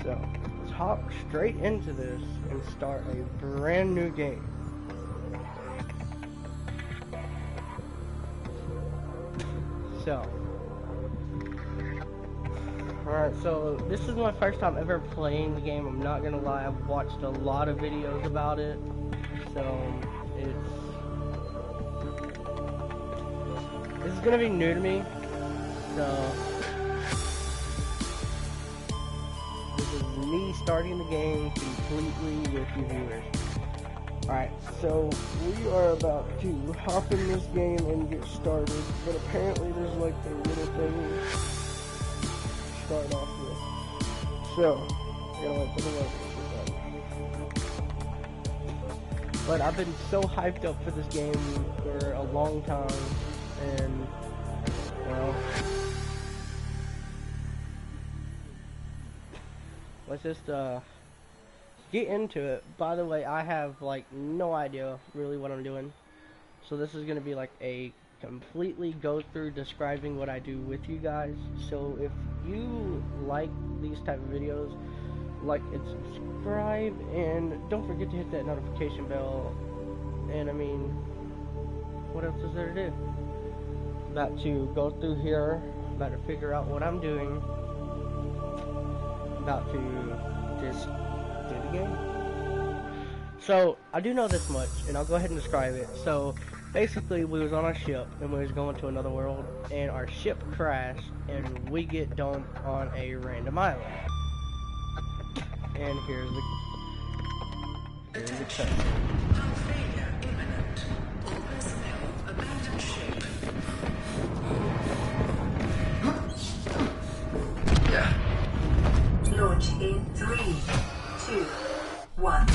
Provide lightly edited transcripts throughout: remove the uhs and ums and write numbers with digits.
So, let's hop straight into this and start a brand new game. So, alright, so this is my first time ever playing the game. I'm not gonna lie, I've watched a lot of videos about it. So, this is gonna be new to me. So, this is me starting the game completely with you viewers. Alright, so we are about to hop in this game and get started, but apparently there's like a little thing to start off with. So, I gotta wait for the loading to get done. But I've been so hyped up for this game for a long time, and, well, let's just, get into it. By the way, I have like no idea really what I'm doing, so this is gonna be like a completely go through describing what I do with you guys. So if you like these type of videos, like and subscribe, and don't forget to hit that notification bell. And I mean, what else is there to do? About to go through here, about to figure out what I'm doing, about to just the game. So I do know this much, and I'll go ahead and describe it. So basically, we was on a ship and we was going to another world, and our ship crashed, and we get dumped on a random island. And here's the cutscene. Hull failure imminent. All personnel abandon ship. Launch in 3, 2, 1.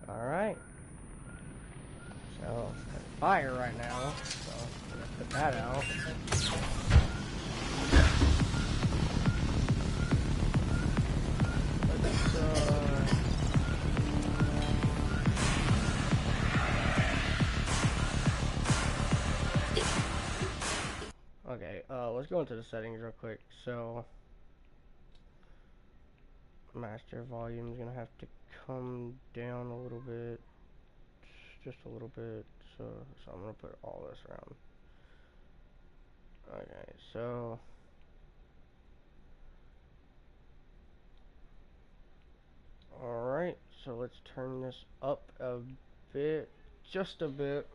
Alright. So, fire right now. So, let's put that out. Okay, let's go into the settings real quick. So, master volume is gonna have to come down a little bit, just a little bit. So I'm gonna put all this around. Okay, so alright, so let's turn this up a bit, just a bit.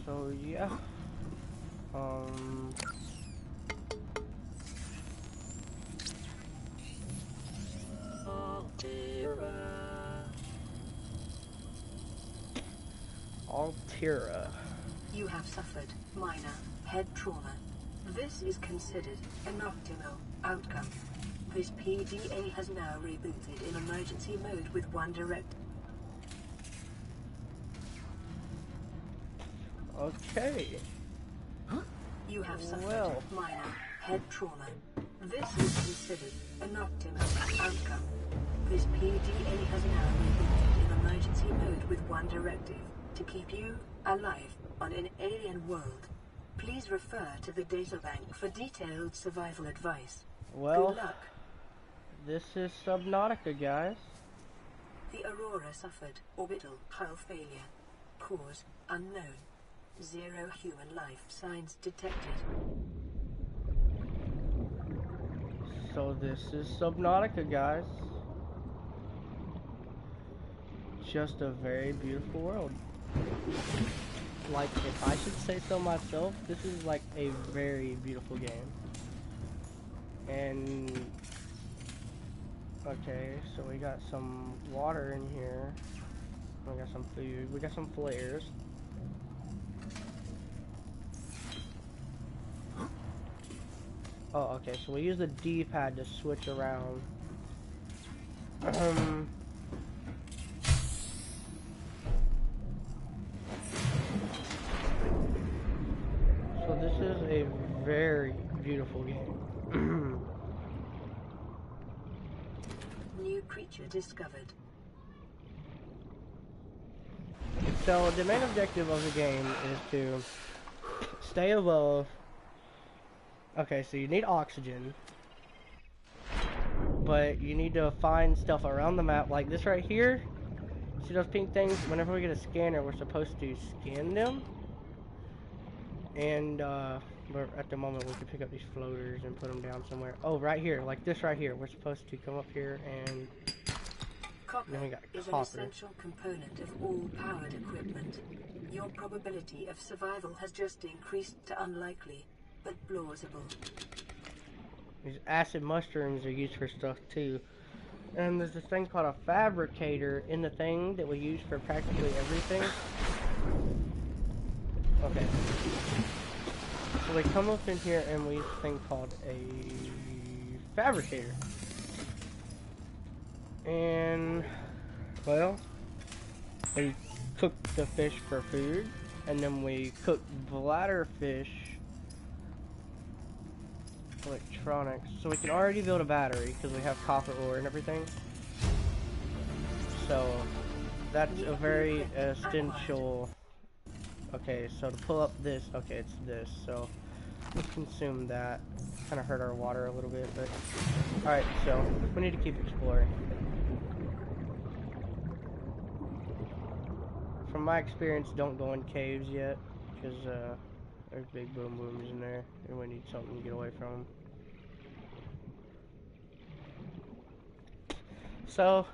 So yeah, Altera. You have suffered minor head trauma. This is considered an optimal outcome. This PDA has now rebooted in emergency mode with one direct. Okay. You have suffered minor head trauma. This is considered an optimal outcome. This PDA has now rebooted in emergency mode with one directive: to keep you alive on an alien world. Please refer to the databank for detailed survival advice. Well, good luck. This is Subnatica, guys. The Aurora suffered orbital hull failure. Cause unknown. 0 human life signs detected. So this is Subnatica, guys. Just a very beautiful world. Like, if I should say so myself, this is like a very beautiful game. And okay, so we got some water in here. We got some food. We got some flares. Oh, okay, so we use the D-pad to switch around. So this is a very beautiful game. New creature discovered. So the main objective of the game is to stay above. Okay, so you need oxygen, but you need to find stuff around the map, like this right here. See those pink things? Whenever we get a scanner, we're supposed to scan them. And but at the moment we can pick up these floaters and put them down somewhere. Oh, right here, like this right here. We're supposed to come up here and Copper then we got is copper. an essential component of all powered equipment. Your probability of survival has just increased to unlikely, but plausible. These acid mushrooms are used for stuff too. And there's this thing called a fabricator in the thing that we use for practically everything. Okay. So we come up in here and we use a thing called a fabricator. And, well, we cook the fish for food. And then we cook bladder fish electronics. So we can already build a battery because we have copper ore and everything. So that's a very essential. Okay, so to pull up this, okay, it's this. So let's consume that. Kind of hurt our water a little bit, but alright, so we need to keep exploring. From my experience, don't go in caves yet, because there's big boom booms in there, and we need something to get away from them. So,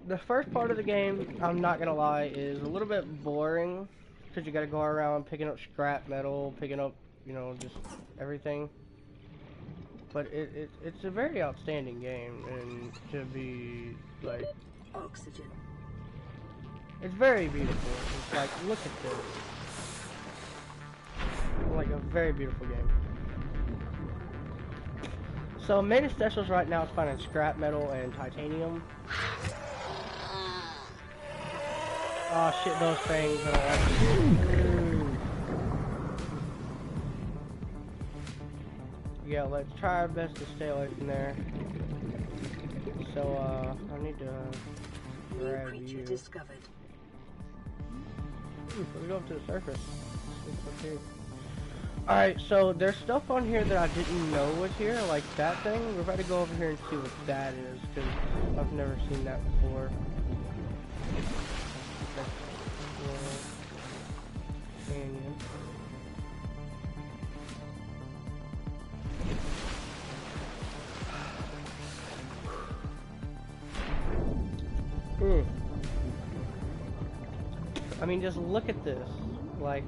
the first part of the game, I'm not gonna lie, is a little bit boring, because you gotta go around picking up scrap metal, picking up, you know, just everything. But it's a very outstanding game, and to be, like, Oxygen. it's very beautiful. It's like, look at this. Like a very beautiful game. So main essentials right now is finding scrap metal and titanium. Oh shit, those things are like... Yeah, let's try our best to stay away from there. So, I need to grab you. Discovered. Let me go up to the surface. Alright, so there's stuff on here that I didn't know was here, like that thing. We're about to go over here and see what that is, because I've never seen that before. Canyon. I mean, just look at this. Like,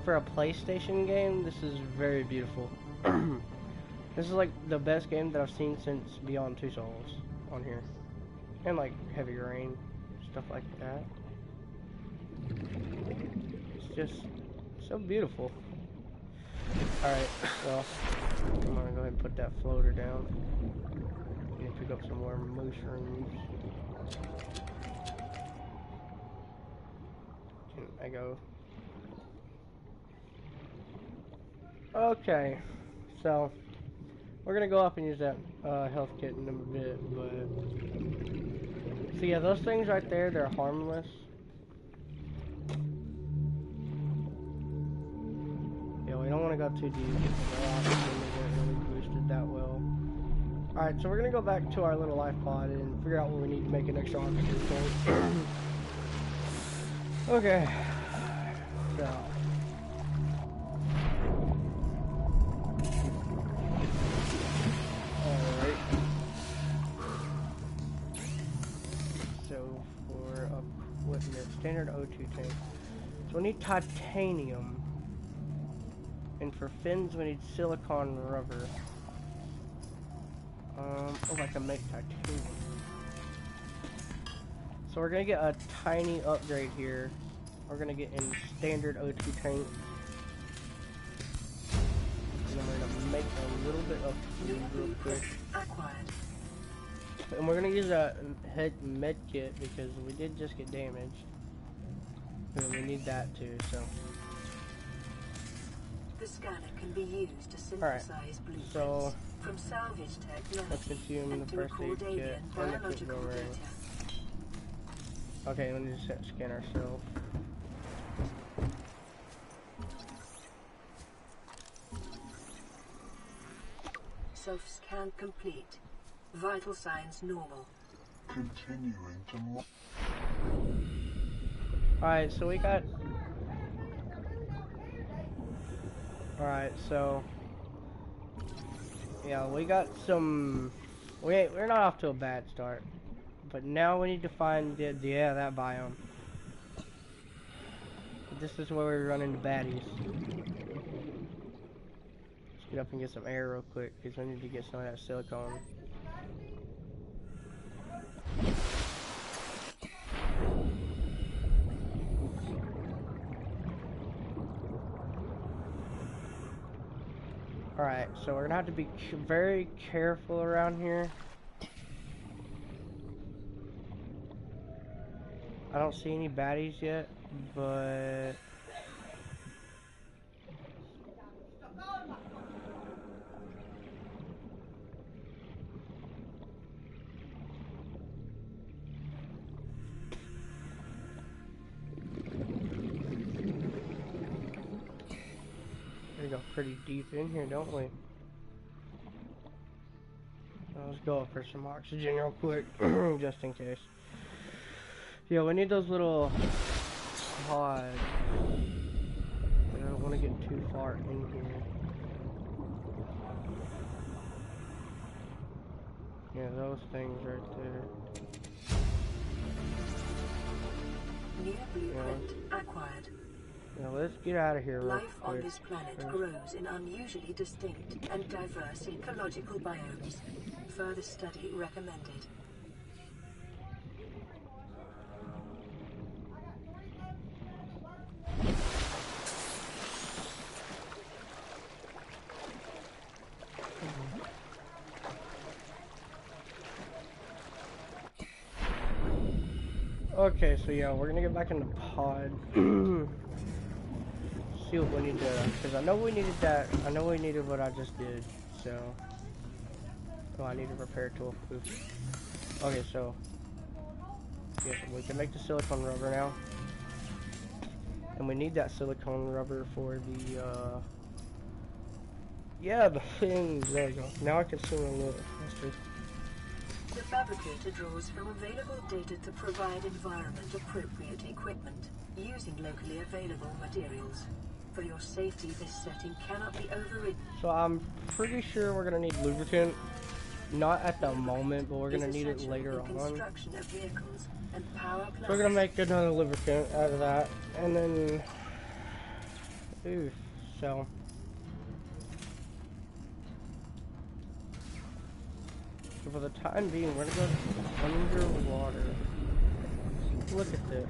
for a PlayStation game, this is very beautiful. This is like the best game that I've seen since Beyond Two Souls on here. And like Heavy Rain, stuff like that. It's just so beautiful. Alright, well, I'm gonna go ahead and put that floater down. I'm gonna pick up some more mushrooms. Can I go? Okay, so we're gonna go up and use that health kit in a bit, but so yeah, those things right there, they're harmless. Yeah, we don't want to go too deep. The oxygen isn't really boosted that well. Alright, so we're gonna go back to our little life pod and figure out what we need to make an extra oxygen tank. Okay, so. Alright. So for equipment, standard O2 tank. So we need titanium. And for fins we need silicon rubber. Oh, I can make titanium. So we're gonna get a tiny upgrade here. We're gonna get in standard O2 tank. And then we're gonna make a little bit of food real quick. And we're gonna use a head med kit because we did just get damaged. And we need that too, so. The scanner can be used to synthesize blueprints so from salvage technology. let's consume and the to first aid record kit alien and the biological quick data. Okay, let me just scan ourselves. Self-scan complete. Vital signs normal. Continuing to Alright, so we got... Alright, so... Yeah, we got some... We're not off to a bad start. But now we need to find that biome. This is where we run into baddies. Let's get up and get some air real quick, because we need to get some of that silicone. Alright, so we're gonna have to be very careful around here. I don't see any baddies yet, but... We go pretty deep in here, don't we? Let's go up for some oxygen real quick, just in case. Yeah, we need those little pods. I don't want to get too far in here. Yeah, those things right there. New blueprint acquired. Yeah, let's get out of here real Life quick. on this planet grows in unusually distinct and diverse ecological biomes. Further study recommended. Okay, so yeah, we're gonna get back in the pod. See what we need to, because I know we needed that. I know we needed what I just did. So, oh, I need a repair tool. Oops. Okay, so yeah, we can make the silicone rubber now, and we need that silicone rubber for the yeah, the things. There we go. Now I can see a little faster. The fabricator draws from available data to provide environment-appropriate equipment using locally available materials. For your safety, this setting cannot be overridden. So I'm pretty sure we're gonna need lubricant. Not at the moment, but we're gonna need it later on. Construction of vehicles and power plants. So we're gonna make another lubricant out of that, and then, oof. So. So for the time being, we're gonna go underwater. Look at this.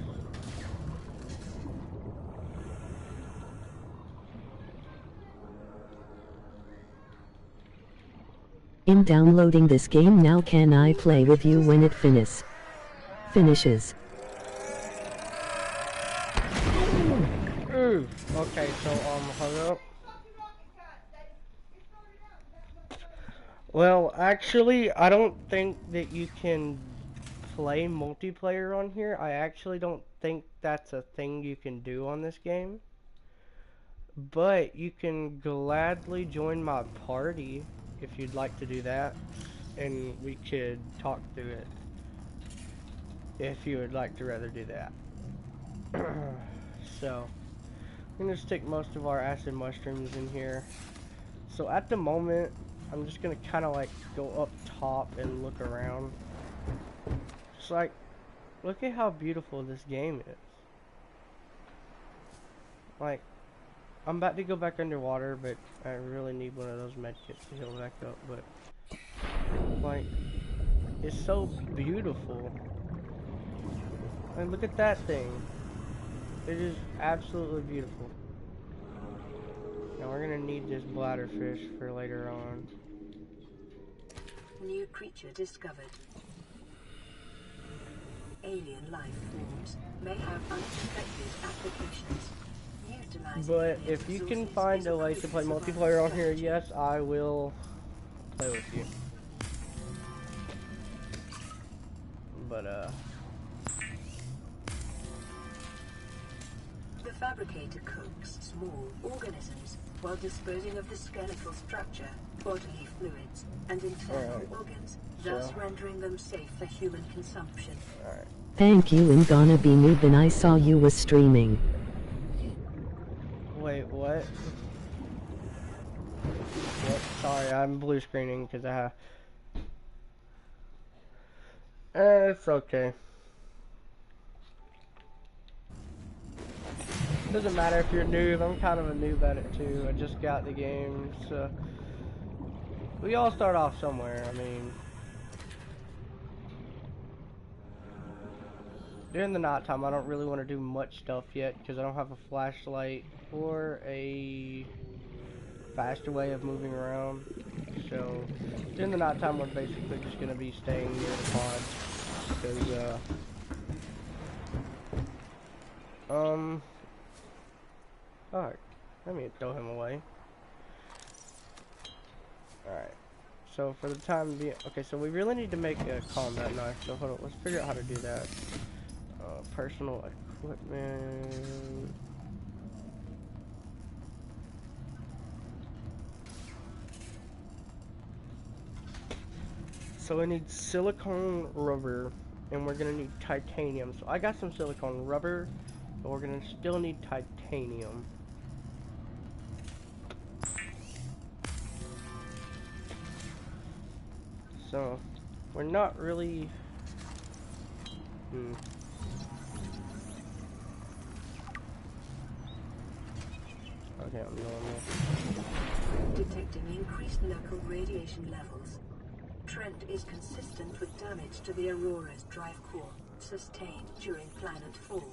In downloading this game now, can I play with you when it finishes? Ooh. Okay, so hold up. Well, actually, I don't think that you can play multiplayer on here. I actually don't think that's a thing you can do on this game. But you can gladly join my party if you'd like to do that, and we could talk through it if you would like to rather do that. So, I'm gonna stick most of our acid mushrooms in here. So at the moment, I'm just gonna kind of like go up top and look around. Just like, look at how beautiful this game is. Like, I'm about to go back underwater, but I really need one of those medkits to heal back up, but like, it's so beautiful. And look at that thing. It is absolutely beautiful. Now we're gonna need this bladderfish for later on. New creature discovered. Alien life forms may have unexpected applications. But if you can find a way to play multiplayer on here, yes, I will play with you. But the fabricator cooks small organisms while disposing of the skeletal structure, bodily fluids, and internal organs, thus rendering them safe for human consumption. Alright. Thank you, and gonna be noob, and I saw you was streaming. Wait, what? What? Sorry, I'm blue screening because I have... it's okay. Doesn't matter if you're a noob, I'm kind of a noob at it too. I just got the game, so... We all start off somewhere, I mean... During the night time, I don't really want to do much stuff yet because I don't have a flashlight or a faster way of moving around. So during the night time, we're basically just gonna be staying near the pod because alright, let me throw him away. Alright. So for the time being, okay, so we really need to make a combat knife. So hold on, let's figure out how to do that. Personal equipment. So we need silicone rubber, and we're gonna need titanium. So I got some silicone rubber, but we're gonna still need titanium. So we're not really. Okay, I'm normal. Detecting increased local radiation levels. Trend is consistent with damage to the Aurora's drive core, sustained during planet fall.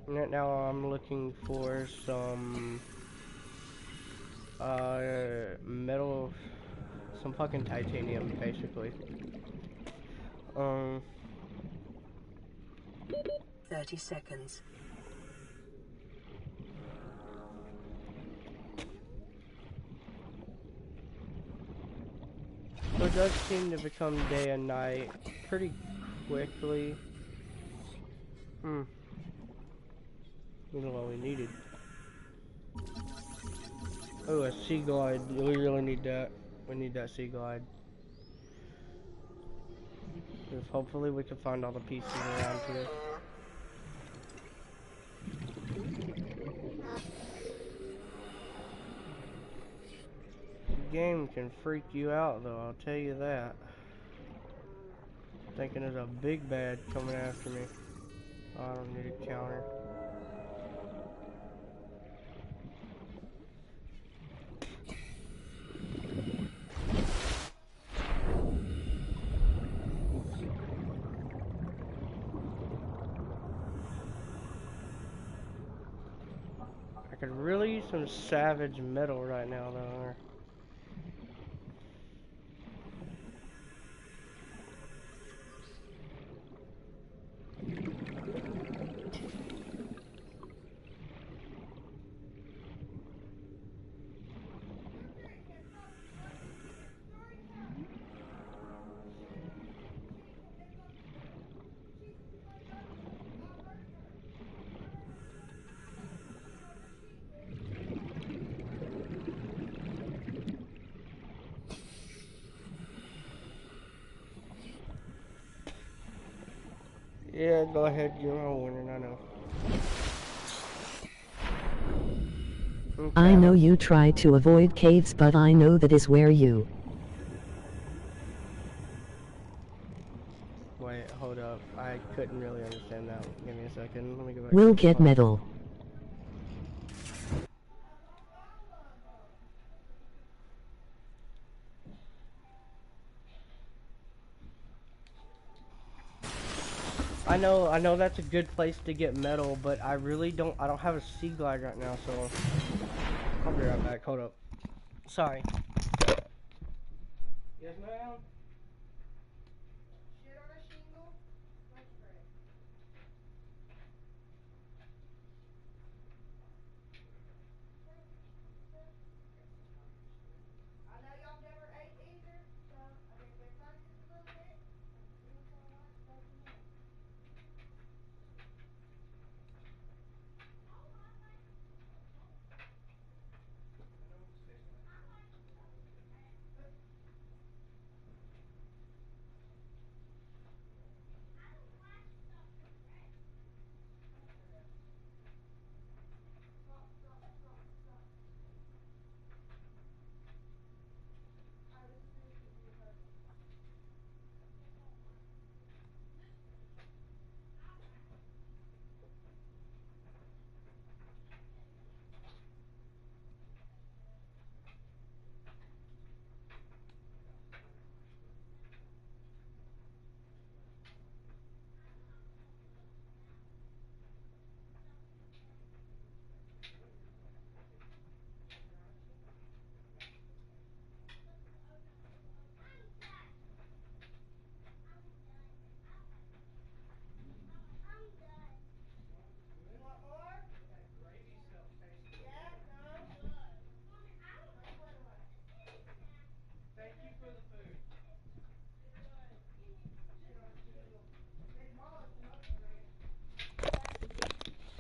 Right now I'm looking for some metal, some fucking titanium basically. 30 seconds. So it does seem to become day and night pretty quickly. You know what we needed. Oh, a sea glide. We really need that. We need that sea glide. Because hopefully we can find all the pieces around here. The game can freak you out though, I'll tell you that. Thinking there's a big bad coming after me. Oh, I don't need a counter. I could really use some savage metal right now though. Yeah, go ahead, you're my winner, I know. Okay. I know you try to avoid caves, but I know that is where you Wait, hold up. I couldn't really understand that. Give me a second. Let me go back. We'll get metal. I know that's a good place to get metal, but I don't have a sea glide right now, so I'll be right back. Hold up. Sorry. Yes, ma'am. Shit on a shingle? Thank you, Greg. I know y'all never ate either, so I guess everybody just a little bit. And see what y'all like, go from there.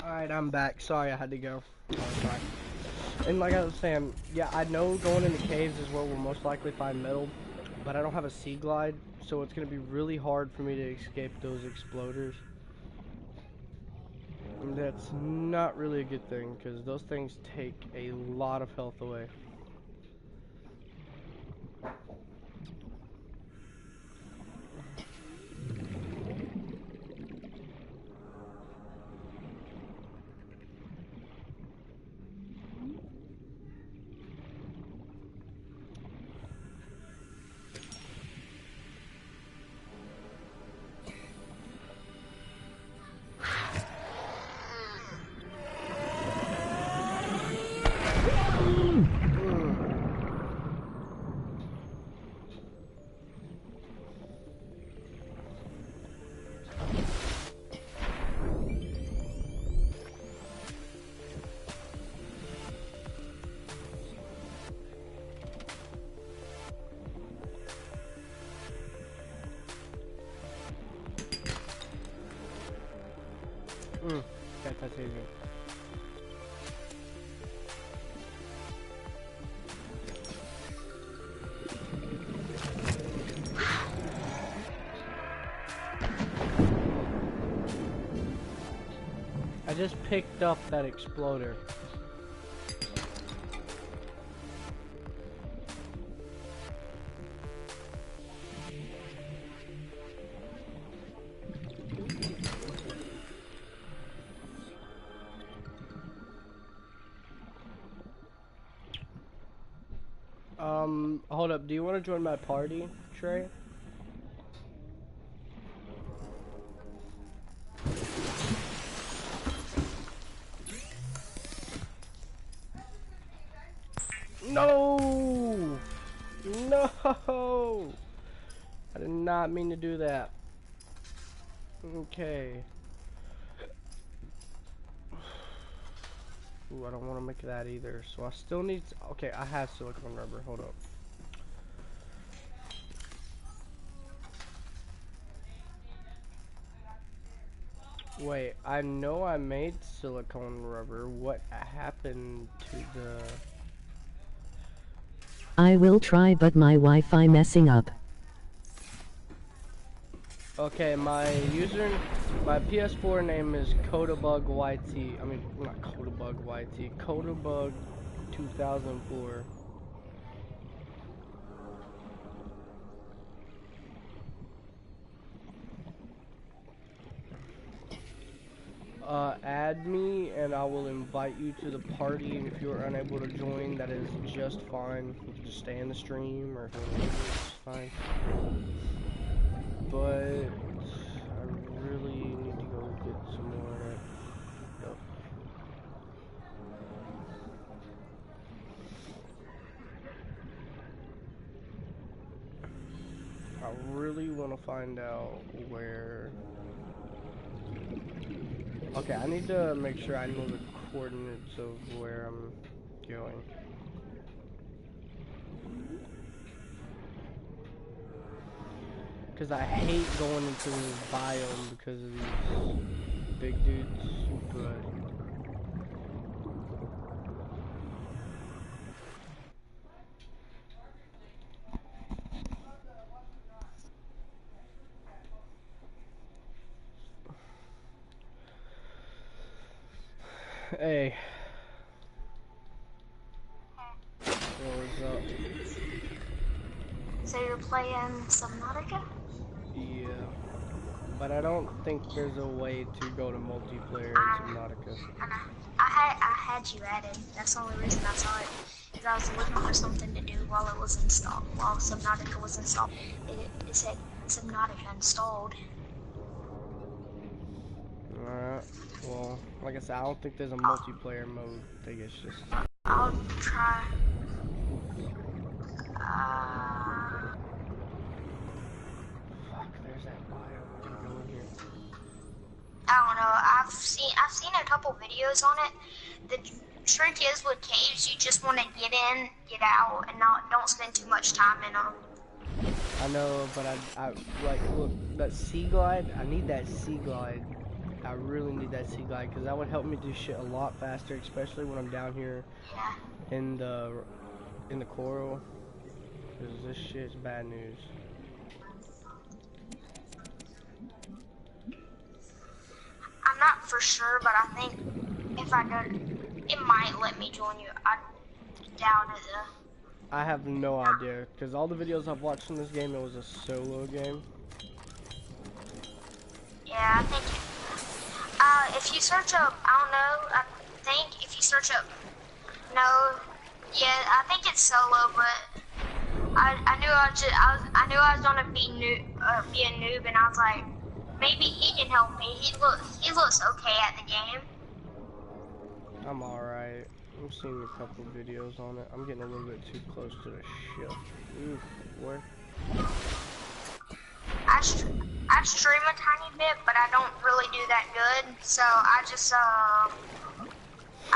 Alright, I'm back. Sorry I had to go. Oh, sorry. And like I was saying, yeah, I know going into caves is where we'll most likely find metal, but I don't have a sea glide, so it's going to be really hard for me to escape those exploders. And that's not really a good thing, because those things take a lot of health away. That's easy. I just picked up that exploder. Hold up. Do you want to join my party, Trey? No! No! I did not mean to do that. Okay. Ooh, I don't want to make that either. So I still need... Okay, I have silicone rubber. Hold up. Wait, I know I made silicone rubber. What happened to the... I will try, but my Wi-Fi messing up. Okay, my PS4 name is CodaBugYT. I mean, not CodaBugYT. CodaBug 2004. Add me and I will invite you to the party, and if you're unable to join, that is just fine. You can just stay in the stream, or if you want to leave, it's fine. But I really need to go get some more of that stuff. I really want to find out where... Okay, I need to make sure I know the coordinates of where I'm going. Because I hate going into this biome because of these big dudes, but... Hey. What's up? So you're playing Subnatica? Yeah. But I don't think there's a way to go to multiplayer in Subnautica. I know. I had you added. That's the only reason I saw it. Because I was looking for something to do while it was installed. While Subnautica was installed. It said Subnautica installed. Alright. Well, like I said, I don't think there's a multiplayer mode. I think it's just... I'll try. Fuck, there's that biome. I'm gonna go in here. I don't know. I've seen a couple videos on it. The trick is with caves, you just want to get in, get out, and don't spend too much time in them. I know, but I like, look, that sea glide, I need that sea glide. I really need that sea glide, because that would help me do shit a lot faster, especially when I'm down here in the coral, because this shit's bad news. I'm not for sure, but I think if I go, it might let me join you. I doubt it though. I have no idea, because all the videos I've watched in this game, it was a solo game. Yeah, I think if you search up, I don't know, I think if you search up, no, yeah, I think it's solo, but I knew I was gonna be a noob, and I was like, maybe he can help me. He looks okay at the game. I'm alright. I'm seeing a couple videos on it. I'm getting a little bit too close to the ship. Oof, where? I stream a tiny bit, but I don't really do that good. So I just I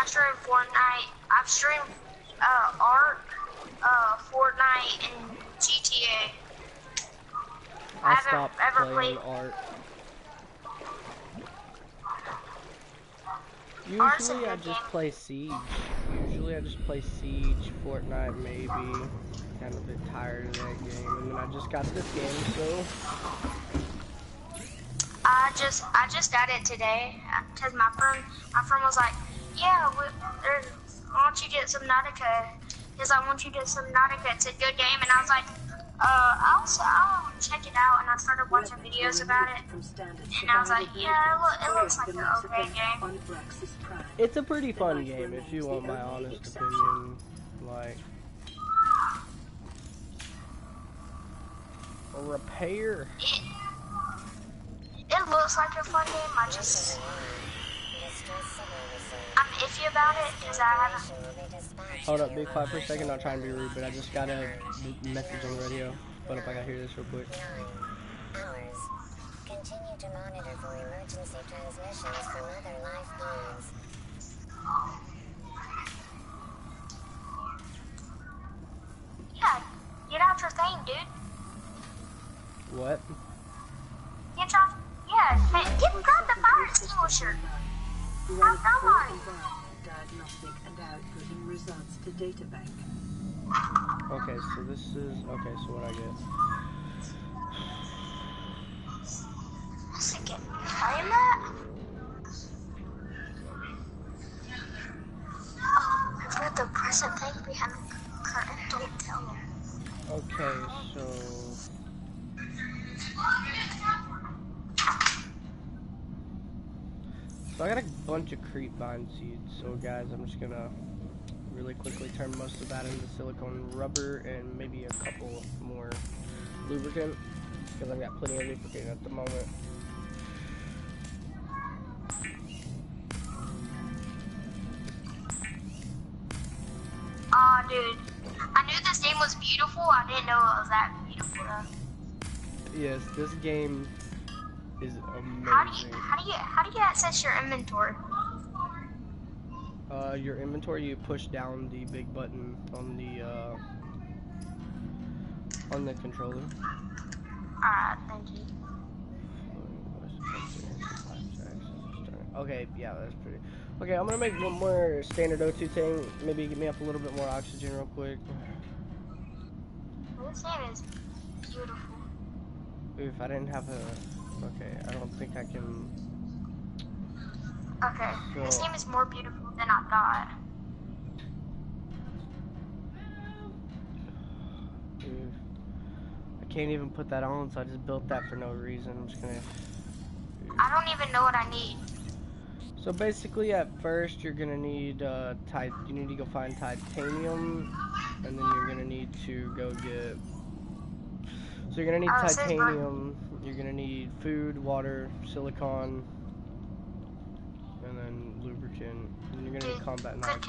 stream Fortnite. I've streamed Ark, Fortnite, and GTA. I haven't ever played Ark. Ark's a Usually I good just game. play Siege. Usually I just play Siege, Fortnite maybe. Kind of a bit tired of that game, and then I just got this game, so. I just got it today because my friend was like, yeah, why don't you get Subnautica? Because I want you to get Subnautica. It's a good game, and I was like, I'll check it out. And I started watching videos about it, and I was like, yeah, it looks like an okay game. It's a pretty fun game, if you want my honest opinion. Like, a repair. It looks like a fun game. I'm iffy about it because I haven't. Hold up, be quiet for a second. I'll try and be rude, but I just got a message on the radio. Hold up, I gotta hear this real quick. Hours. Continue to monitor for emergency transmissions from other life forms. Yeah, get out your thing, dude. What? Get your grab the fire extinguisher. Grab that one. Diagnostic and outputting results to databank. Okay, so this is, okay, so what I get? Is it getting playing that? Oh, I've read the present thing behind the curtain. Don't tell them. Okay, so... So I got a bunch of creep vine seeds. So guys, I'm just gonna really quickly turn most of that into silicone rubber and maybe a couple more lubricant, because I've got plenty of lubricant at the moment. Aw, dude. I knew this game was beautiful. I didn't know it was that beautiful though. Yes, this game is amazing. How do you access your inventory? Your inventory, you push down the big button on the controller. Alright, thank you. Okay, yeah, that's pretty. Okay, I'm gonna make one more standard O2 tank. Maybe get me up a little bit more oxygen real quick. This game is beautiful. If I didn't have a... Okay, I don't think I can... Okay, So... this game is more beautiful than I thought. I can't even put that on, so I just built that for no reason. I'm just gonna... I don't even know what I need. So basically, at first, you're gonna need you need to go find titanium, and then you're gonna need to go get. So you're gonna need titanium. You're gonna need food, water, silicon, and then lubricant. And you're gonna need combat knives.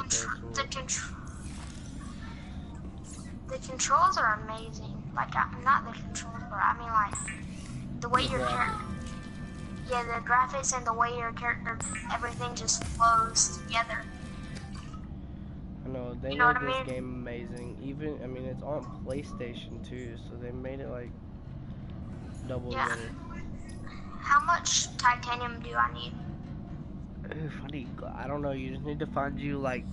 The controls are amazing. Like, not the controls, but I mean like the way your character. Yeah, the graphics and the way your character, everything just flows together. I know, they you know made this I mean? game amazing. Even, I mean, it's on PlayStation too, so they made it like double better. How much titanium do I need? I don't know, you just need to find you like,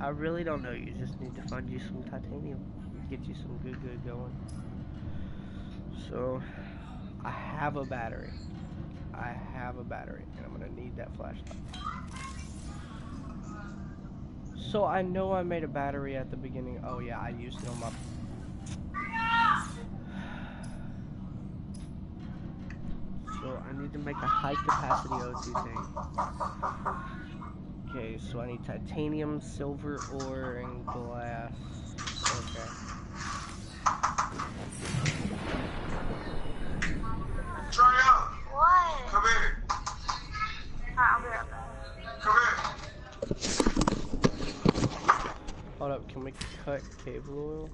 I really don't know, you just need to find you some titanium. Get you some good going. So, I have a battery. And I'm gonna need that flashlight. So I know I made a battery at the beginning. Oh yeah, I used it on my... So I need to make a high capacity O2 tank. Okay, so I need titanium, silver ore, and glass. Okay. What? Come here. I'll be right back. Come here. Hold up, can we cut cable oil?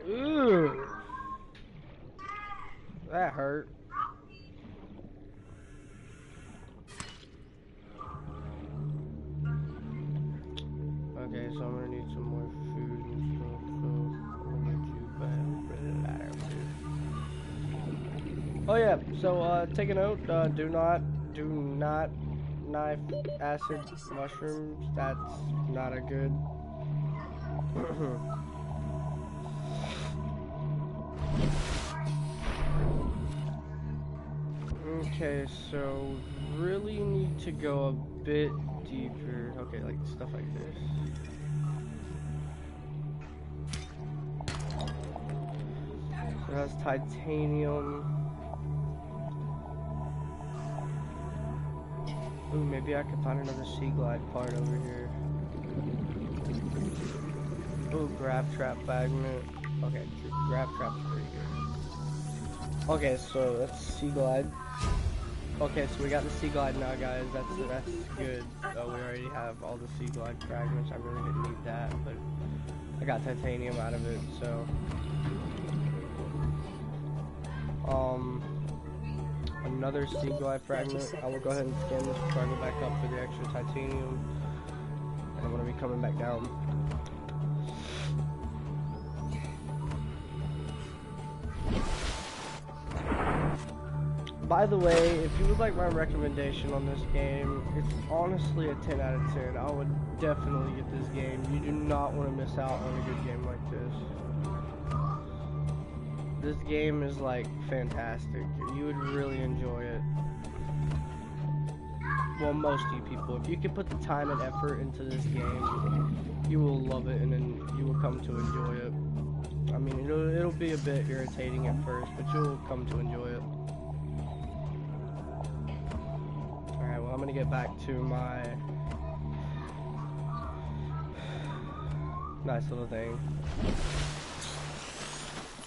Ooh. That hurt. Okay, so I'm gonna need some more food and stuff, so I'm gonna need you back. Oh yeah, so take a note, do not knife acid mushrooms. That's not a good Okay, so really need to go a bit deeper. Okay, like stuff like this. So that's titanium. Ooh, maybe I could find another sea glide part over here. Ooh, grab trap fragment. Okay, grab trap's pretty good. Okay, so that's sea glide. Okay, so we got the sea glide now, guys. That's good. We already have all the sea glide fragments. I really didn't need that, but I got titanium out of it, so another sea glide fragment. I will go ahead and scan this before I go back up for the extra titanium, and I'm gonna be coming back down. By the way, if you would like my recommendation on this game, it's honestly a 10 out of 10. I would definitely get this game. You do not want to miss out on a good game like this. This game is like fantastic. You would really enjoy it. well, most of you people, if you can put the time and effort into this game, you will love it, and then you will come to enjoy it. I mean, it'll be a bit irritating at first, but you'll come to enjoy it. Alright, well, I'm gonna get back to my nice little thing.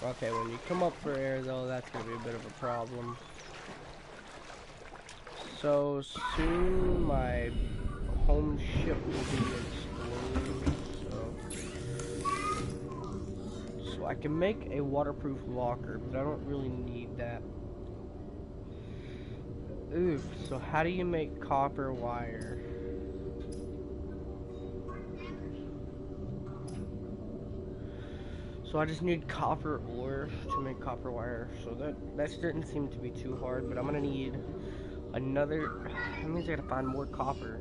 Okay, when you come up for air, though, that's gonna be a bit of a problem. So soon my home ship will be exploding, so I can make a waterproof locker, but I don't really need that. Oof, so how do you make copper wire? So I just need copper ore to make copper wire, so that didn't seem to be too hard, but I'm gonna need another, that means I gotta find more copper.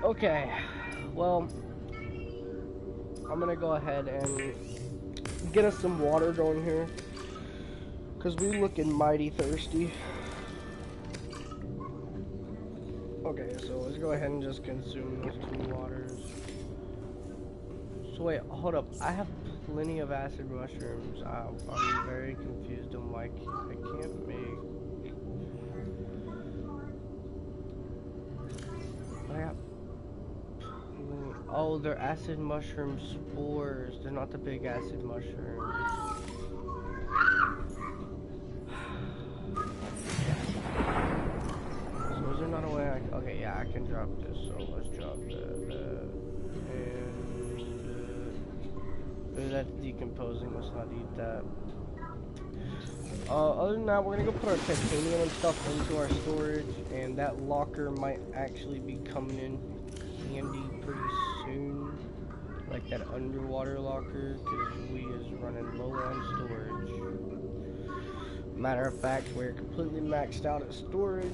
Okay, well, I'm gonna go ahead and get us some water going here, because we looking mighty thirsty. Okay, so let's go ahead and just consume those 2 waters. So wait, hold up, I have plenty of acid mushrooms. I'm very confused on why I can't make... Oh, they're acid mushroom spores. They're not the big acid mushrooms. So is there not a way I... Okay, yeah, I can drop this. So let's drop that. And... that's decomposing. Let's not eat that. Other than that, we're gonna go put our titanium and stuff into our storage. And that locker might actually be coming in handy pretty soon, like that underwater locker, because we is running low on storage. Matter of fact, we're completely maxed out at storage,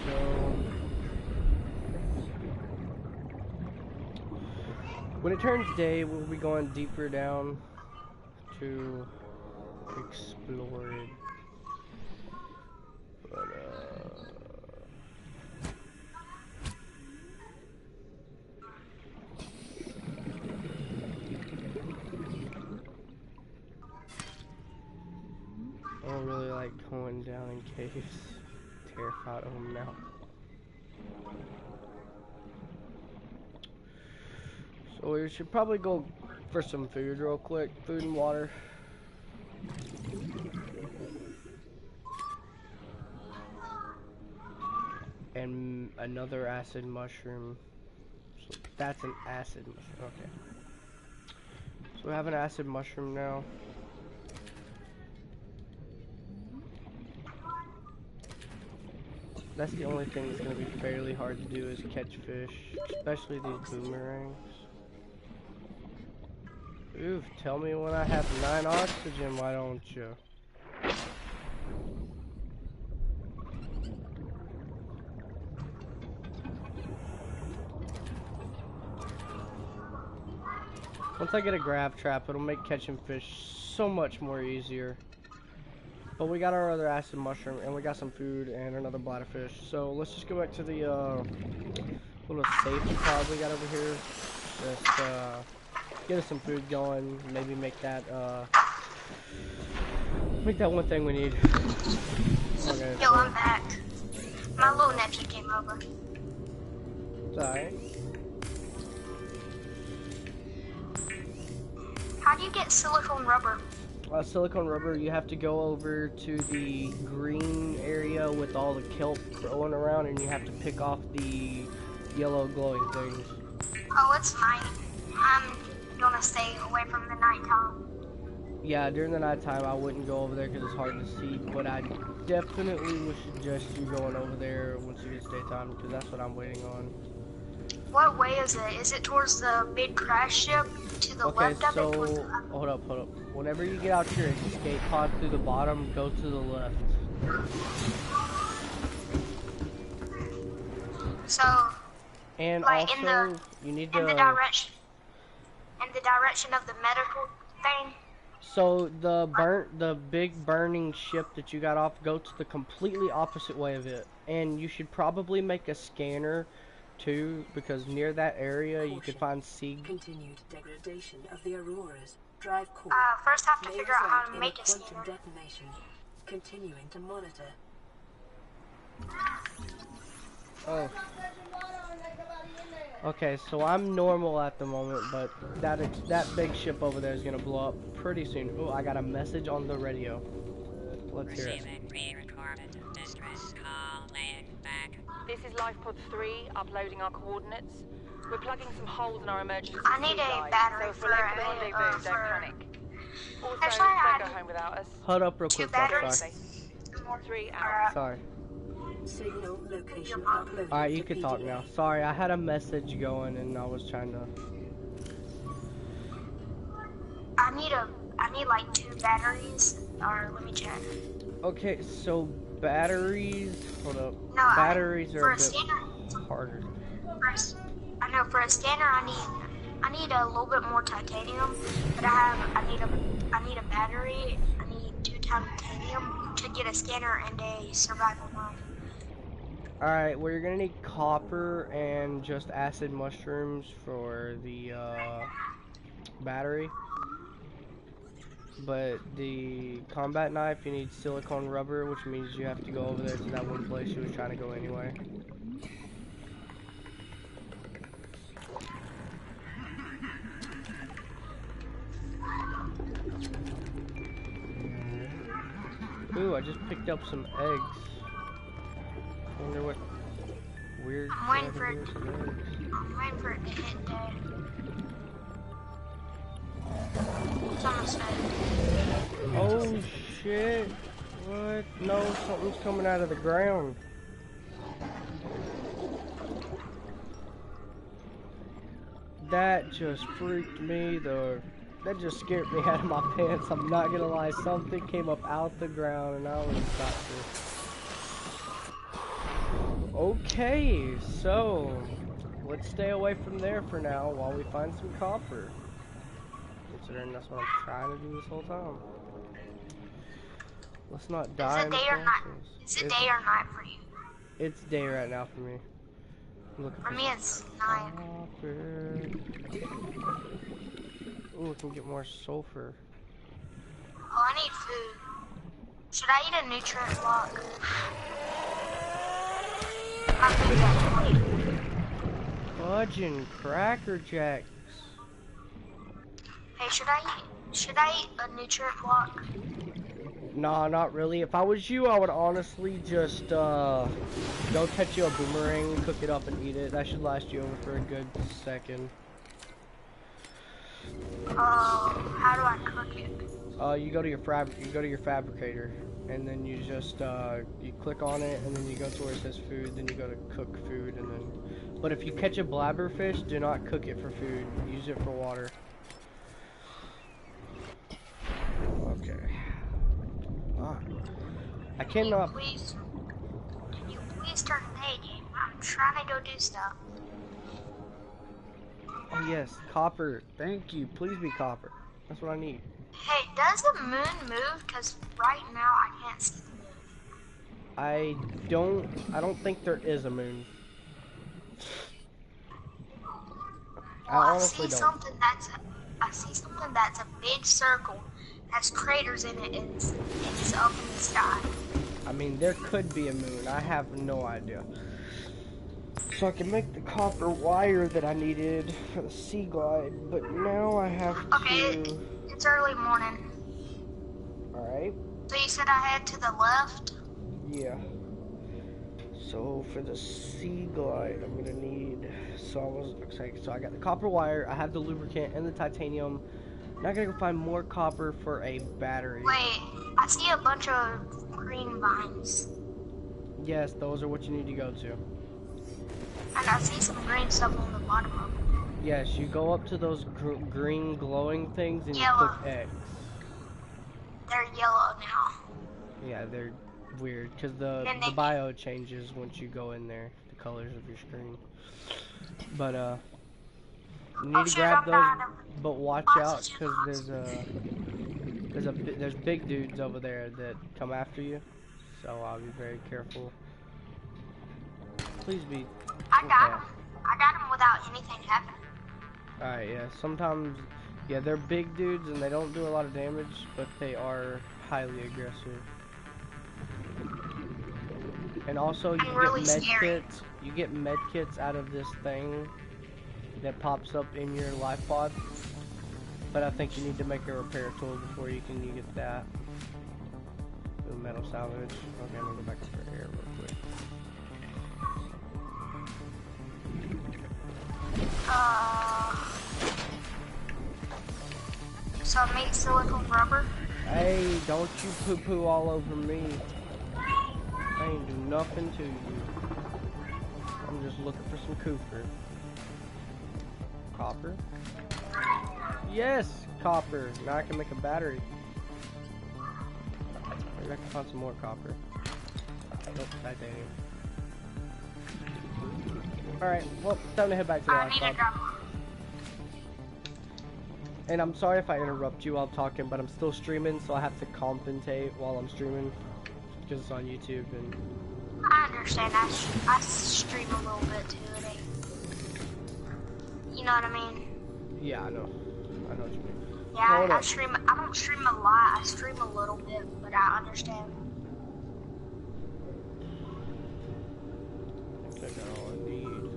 so when it turns day, we'll be going deeper down to explore it. But I don't really like going down in caves. Terrified of them now. So we should probably go for some food real quick. Food and water. And another acid mushroom. So that's an acid mushroom. Okay. So we have an acid mushroom now. That's the only thing that's going to be fairly hard to do is catch fish, especially these boomerangs. Oof, tell me when I have 9 oxygen, why don't you? Once I get a grab trap, it'll make catching fish so much more easier. But we got our other acid mushroom, and we got some food, and another bladderfish. So let's just go back to the little safety pod we got over here. Just get us some food going. Maybe make that one thing we need. Okay. Yo, I'm back. My little nephew came over. It's alright. How do you get silicone rubber? Silicone rubber, you have to go over to the green area with all the kelp growing around, and you have to pick off the yellow glowing things. Oh, it's night. I'm gonna stay away from the nighttime. Yeah, during the nighttime I wouldn't go over there because it's hard to see, but I definitely would suggest you going over there once you get daytime, because that's what I'm waiting on. What way is it? Is it towards the big crash ship? To the left of it? Okay, so hold up. Whenever you get out your escape pod through the bottom, go to the left. So, and like also, you need to... in the direction of the medical thing? So the big burning ship that you got off, go to the completely opposite way of it, and you should probably make a scanner too, because near that area you could find sea. Continued degradation of the Auroras. Drive core. First I have to May figure out how result to in make a quantum scanner. detonation. Continuing to monitor. Oh. Okay, so I'm normal at the moment, but that big ship over there is gonna blow up pretty soon. Oh, I got a message on the radio. Let's hear it. This is Lifepod 3, uploading our coordinates. We're plugging some holes in our emergency I need feed a line, battery so if for we're late for the a, rendezvous, don't for- panic. Also, Actually, don't I go home without us. Hold up real 2 quick, Bob, batteries. sorry. 3 out. Sorry. Signal location uploaded. Alright, you to can talk PDA. now. Sorry, I had a message going and I was trying to... I need like 2 batteries, or let me check. Okay, so batteries... Hold up. No, Batteries for are a a bit scanner, harder. I know for a scanner I need a little bit more titanium, but I need a battery. I need 2 titanium to get a scanner and a survival room. Alright, well you're gonna need copper and just acid mushrooms for the battery. But the combat knife, you need silicone rubber, which means you have to go over there to that one place you was trying to go anyway. Ooh, I just picked up some eggs. Wonder what weird I'm waiting shit for I it. can do with some eggs. I'm waiting for it to hit day. It's almost dead. Oh shit! What? No, something's coming out of the ground. That just freaked me though. That just scared me out of my pants. I'm not gonna lie. Something came up out the ground and I was about to. Okay, so let's stay away from there for now while we find some copper. Considering that's what I'm trying to do this whole time. Let's not die in the process. Is it day or night for you? It's day right now for me. I'm looking For me, it's night. copper. Ooh, we can get more sulfur. Oh, I need food. Should I eat a nutrient block? My food's at 20. Fudge and Cracker Jacks. Hey, should I eat a nutrient block? Nah, not really. If I was you, I would honestly just go catch you a boomerang, cook it up, and eat it. That should last you over for a good second. How do I cook it? You go to your fabricator, and then you just you click on it, and then you go to where it says food. Then you go to cook food, and then. But if you catch a blabberfish, do not cook it for food. Use it for water. Okay. I cannot. Can you please turn the day game? I'm trying to go do stuff. Oh yes, copper. Thank you. Please be copper. That's what I need. Hey, does the moon move? Cause right now I can't see the moon. I don't think there is a moon. Well, I honestly don't. I see something that's a big circle, has craters in it, and it's up in the sky. I mean, there could be a moon. I have no idea. So I can make the copper wire that I needed for the sea glide, but now I have Okay, to... it's early morning. Alright. So you said I head to the left? Yeah. So for the sea glide, I'm gonna need... So I got the copper wire, I have the lubricant and the titanium. Now I gotta go find more copper for a battery. Wait, I see a bunch of green vines. Yes, those are what you need to go to. And I see some green stuff on the bottom of it. Yes, you go up to those green glowing things and Yellow. you click X. They're yellow now. Yeah, they're weird because the bio changes once you go in there, the colors of your screen. But you need to grab those, but watch out because there's a there's big dudes over there that come after you, so I'll be very careful. Please be. I got him. I got him without anything happening. Alright, yeah. Sometimes, yeah, they're big dudes and they don't do a lot of damage, but they are highly aggressive. And also, you really get med scary. kits. You get med kits out of this thing that pops up in your life pod. But I think you need to make a repair tool before you can get that. Ooh, metal salvage. Okay, I'm gonna go back to the air real quick. So I made silicone rubber. Hey, don't you poo-poo all over me. I ain't do nothing to you. I'm just looking for some cooper. Copper? Yes, copper. Now I can make a battery. Maybe I can find some more copper. Nope, titanium. Alright, well, time to head back to the I life need pod. a drum. And I'm sorry if I interrupt you while talking, but I'm still streaming, so I have to compensate while I'm streaming. Because it's on YouTube and... I understand. I stream a little bit too. It ain't, you know what I mean? Yeah, I know. I know what you mean. Yeah, Hold I up. stream. I don't stream a lot. I stream a little bit, but I understand. I think I got all I need.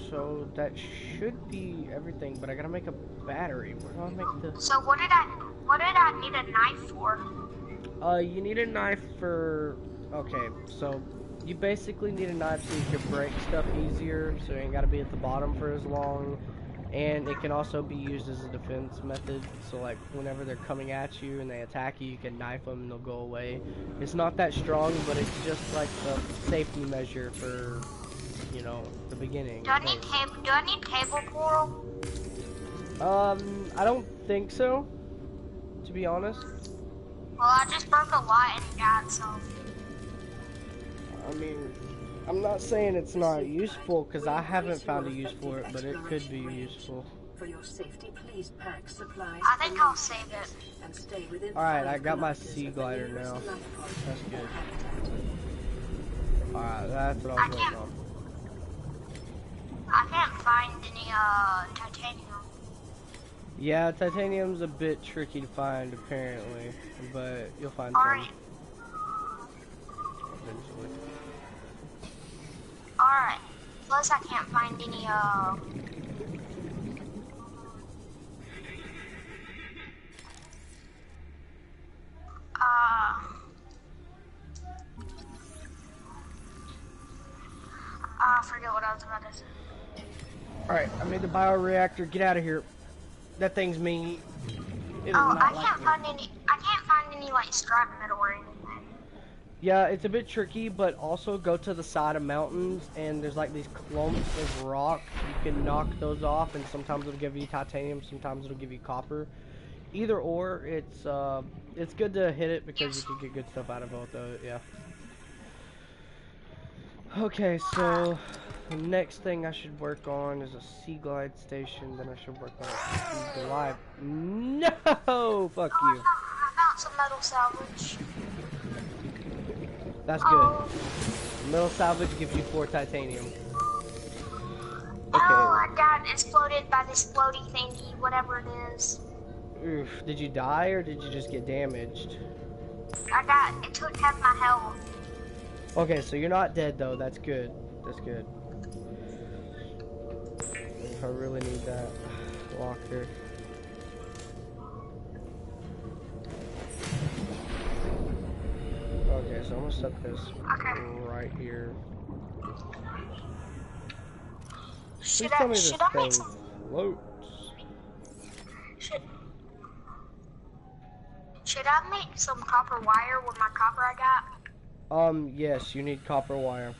So that should be everything, but I gotta make a battery. Where do I make the... So what did I need a knife for? You need a knife for... Okay, so you basically need a knife so you can break stuff easier, so you ain't gotta be at the bottom for as long. And it can also be used as a defense method, so like whenever they're coming at you and they attack you, you can knife them and they'll go away. It's not that strong, but it's just like a safety measure for, you know, the beginning. Do I need table coral? I don't think so, to be honest. Well, I just broke a lot and died, so. I mean, I'm not saying it's not useful, because I haven't found a use for it, but it could be useful. For your safety, please pack supplies. I think I'll save it. And stay within Alright, I 5 got my kilometers sea of the glider nearest now. life pod That's good. or habitat. Alright, that's what I was waiting on. I can't find any titanium. Yeah, titanium's a bit tricky to find, apparently, but you'll find some Alright. eventually. Alright. Plus I can't find any I forget what I was about to say. Alright, I made the bioreactor. Get out of here. That thing's mean. It is Oh, not I like can't me. find any like scrap metal or anything. Yeah, it's a bit tricky, but also go to the side of mountains, and there's like these clumps of rock. You can knock those off, and sometimes it'll give you titanium, sometimes it'll give you copper. Either or, it's good to hit it because you can get good stuff out of both of it, yeah. Okay, so the next thing I should work on is a sea glide station, then I should work on a sea glide. No! Fuck you. I found some metal salvage. That's good. Metal salvage gives you 4 titanium. Okay. Oh, I got exploded by this floaty thingy, whatever it is. Oof. Did you die or did you just get damaged? It took half my health. Okay, so you're not dead though. That's good. That's good. If I really need that locker. Okay, so I'm gonna set this right here. Please tell me this thing floats. Should I make some copper wire with my copper I got? Yes, you need copper wire.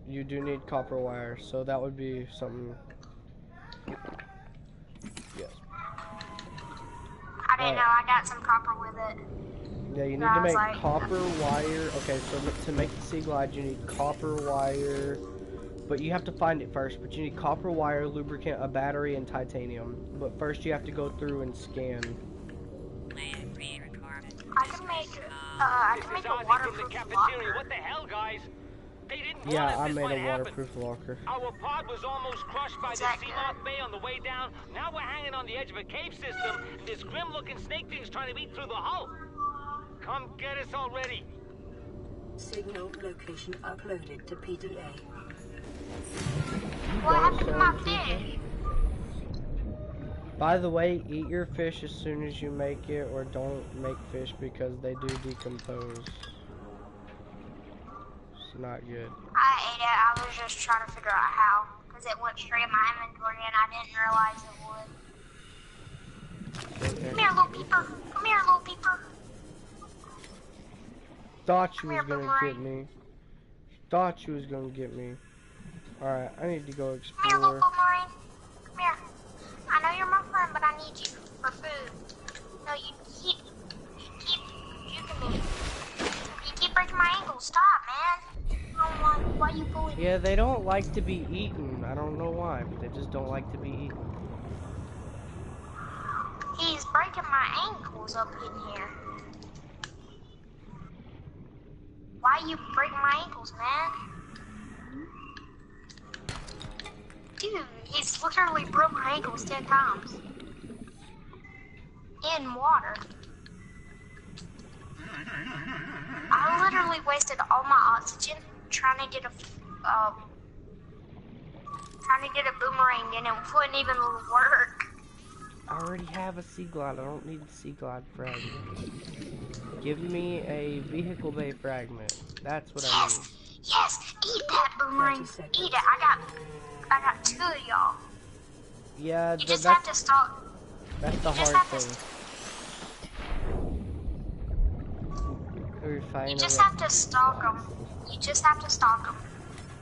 You do need copper wire, so that would be something. Yes. I didn't know, I got some copper with it. Yeah, you need I to was make like- copper wire. Okay, so to make the sea glide, you need copper wire, But you have to find it first. But you need copper wire, lubricant, a battery, and titanium. But first you have to go through and scan. I can make a waterproof locker. What the hell, guys? They didn't Yeah, warn us I this made might a happen. waterproof locker. Our pod was almost crushed by Is the that Seamoth Bay on the way down. Now we're hanging on the edge of a cave system, and this grim-looking snake thing's trying to eat through the hull. Come get us already. Signal location uploaded to PDA. What happened to my fish? By the way, eat your fish as soon as you make it, or don't make fish because they do decompose. It's not good. I ate it. I was just trying to figure out how, because it went straight in my inventory and I didn't realize it would. Okay. Come here, little peeper. Come here, little peeper. Thought you Come was here, gonna boomerang. get me. Thought you was gonna get me. Alright, I need to go Come here, little explore. boomerang. Come here. I know you're my friend, but I need you for food. No, you keep juking me. You keep breaking my ankles. Stop, man. I don't want. Why you bullying me? Yeah, they don't like to be eaten. I don't know why, but they just don't like to be eaten. He's breaking my ankles up in here. Why you break my ankles, man? Dude, he's literally broke my ankles 10 times. In water. I literally wasted all my oxygen trying to get a boomerang and it wouldn't even work. I already have a sea glide. I don't need a sea glide fragment. Give me a vehicle bay fragment. That's what I need. Yes, eat that boomerang. Eat it. I got 2 of y'all. Yeah, You just have to stop. that's the You just hard have to. thing. Refine You a just re- have to stalk them. You just have to stalk them.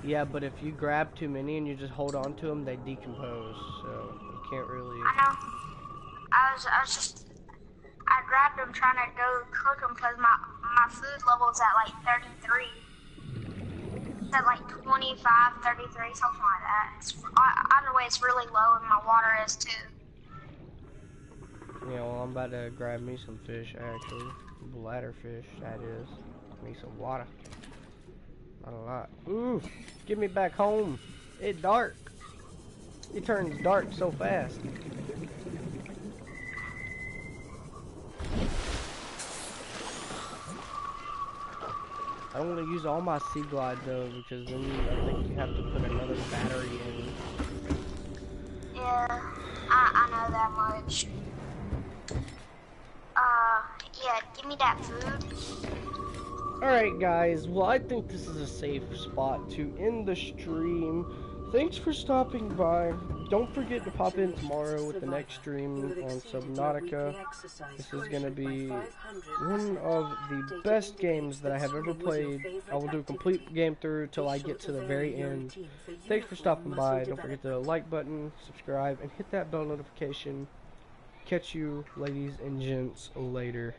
Yeah, but if you grab too many and you just hold on to them, they decompose. So you can't really. I know. I grabbed them trying to go cook them because my food level's at like 33. It's at like 25, 33, something like that. Either way, it's really low and my water is too. Yeah, well, I'm about to grab me some fish actually. Bladder fish, that is. Me some water. Not a lot. Ooh, get me back home. It's dark. It turns dark so fast. I don't want to use all my sea glide though, because then I think you have to put another battery in. Yeah, I know that much. Yeah, give me that food. Alright guys, well I think this is a safe spot to end the stream. Thanks for stopping by. Don't forget to pop in tomorrow with the next stream on Subnatica. This is going to be one of the best games that I have ever played. I will do a complete game through till I get to the very end. Thanks for stopping by. Don't forget the like button, subscribe, and hit that bell notification. Catch you, ladies and gents, later.